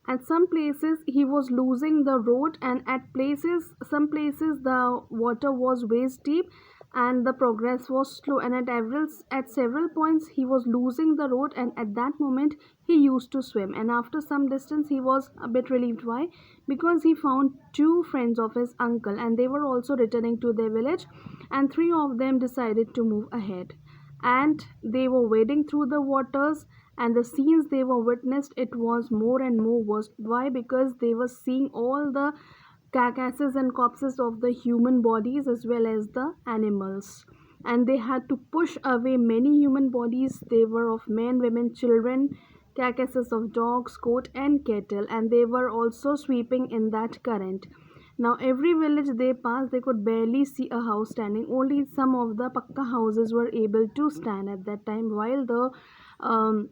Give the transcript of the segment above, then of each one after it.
At some places he was losing the road, and at places some places the water was waist deep and the progress was slow, and at several points he was losing the road, and at that moment he used to swim, and after some distance he was a bit relieved. Why? Because he found two friends of his uncle, and they were also returning to their village, and three of them decided to move ahead, and they were wading through the waters, and the scenes they were witnessed, it was more and more worse. Why? Because they were seeing all the carcasses and corpses of the human bodies as well as the animals, and they had to push away many human bodies. They were of men, women, children, carcasses of dogs, goat and cattle, and they were also sweeping in that current. Now, every village they passed, they could barely see a house standing. Only some of the Pakka houses were able to stand at that time, while the um,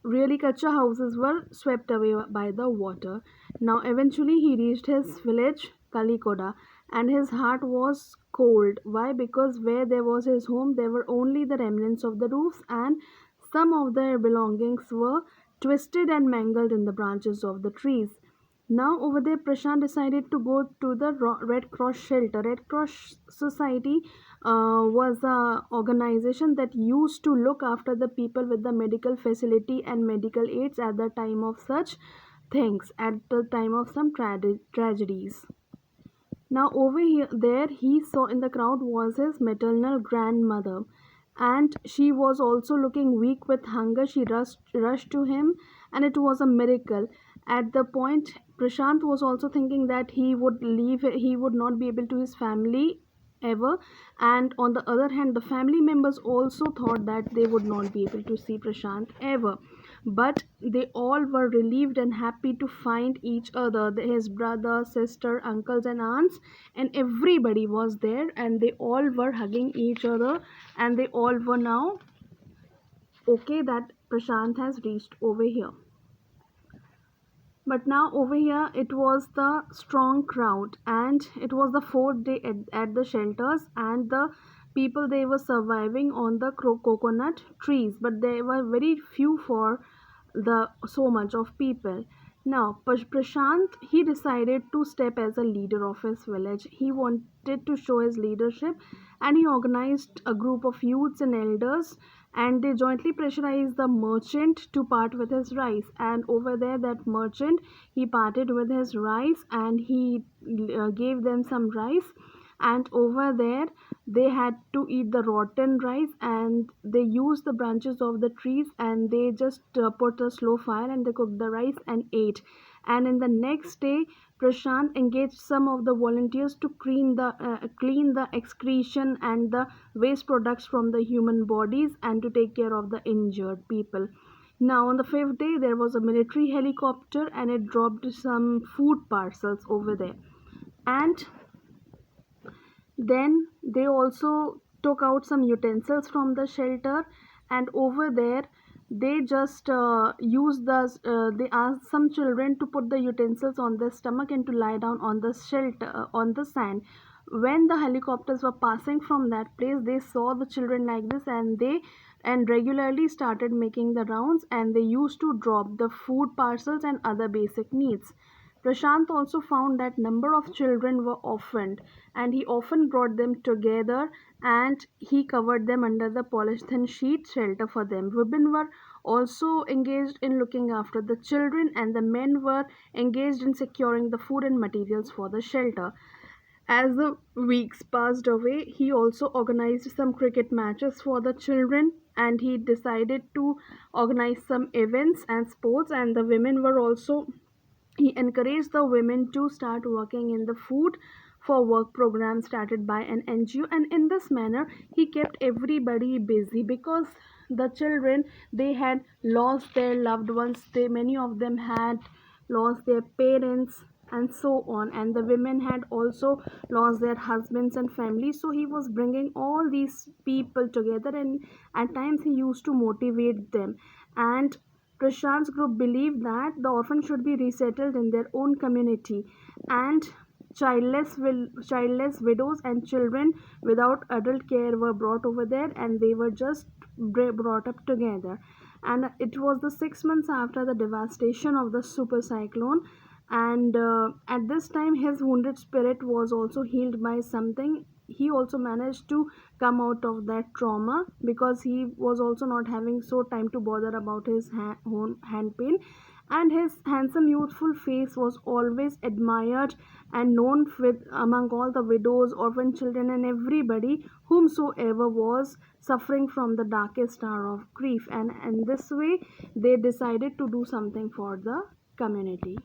really kacha houses were swept away by the water. Now, eventually, he reached his village, Kalikoda, and his heart was cold. Why? Because where there was his home, there were only the remnants of the roofs, and some of their belongings were twisted and mangled in the branches of the trees. Now, over there, Prashant decided to go to the Red Cross shelter. Red Cross Society was a organization that used to look after the people with the medical facility and medical aids at the time of such things, at the time of some tragedies. Now, over here, there he saw in the crowd was his maternal grandmother, and she was also looking weak with hunger. She rushed to him, and it was a miracle. At the point, Prashant was also thinking that he would not be able to his family ever, and on the other hand, the family members also thought that they would not be able to see Prashant ever, but they all were relieved and happy to find each other, his brother, sister, uncles and aunts, and everybody was there, and they all were hugging each other, and they all were now okay that Prashant has reached over here. But now over here it was the strong crowd, and it was the fourth day at the shelters, and the people they were surviving on the coconut trees, but there were very few for the so much of people. Now Prashant, he decided to step as a leader of his village. He wanted to show his leadership, and he organized a group of youths and elders, and they jointly pressurized the merchant to part with his rice, and over there that merchant, he parted with his rice, and he gave them some rice, and over there they had to eat the rotten rice, and they used the branches of the trees, and they just put a slow fire, and they cooked the rice and ate. And in the next day, Prashant engaged some of the volunteers to clean the excretion and the waste products from the human bodies, and to take care of the injured people. Now, on the fifth day, there was a military helicopter, and it dropped some food parcels over there. And then they also took out some utensils from the shelter, and over there they just they asked some children to put the utensils on their stomach and to lie down on the shelter on the sand. When the helicopters were passing from that place, they saw the children like this, and they and regularly started making the rounds, and they used to drop the food parcels and other basic needs. Prashant also found that number of children were orphaned, and he often brought them together, and he covered them under the polythene sheet shelter for them. Women were also engaged in looking after the children, and the men were engaged in securing the food and materials for the shelter. As the weeks passed away, he also organized some cricket matches for the children, and he decided to organize some events and sports, and the women were also he encouraged the women to start working in the food for work program started by an NGO, and in this manner he kept everybody busy, because the children, they had lost their loved ones, they many of them had lost their parents and so on, and the women had also lost their husbands and families. So he was bringing all these people together, and at times he used to motivate them. And Prashant's group believed that the orphans should be resettled in their own community, and childless widows and children without adult care were brought over there, and they were just brought up together. and it was the 6 months after the devastation of the super cyclone. And at this time his wounded spirit was also healed by something. He also managed to come out of that trauma, because he was also not having so time to bother about his own hand pain. And his handsome youthful face was always admired and known with among all the widows, orphan children, and everybody whomsoever was suffering from the darkest hour of grief. And in this way they decided to do something for the community.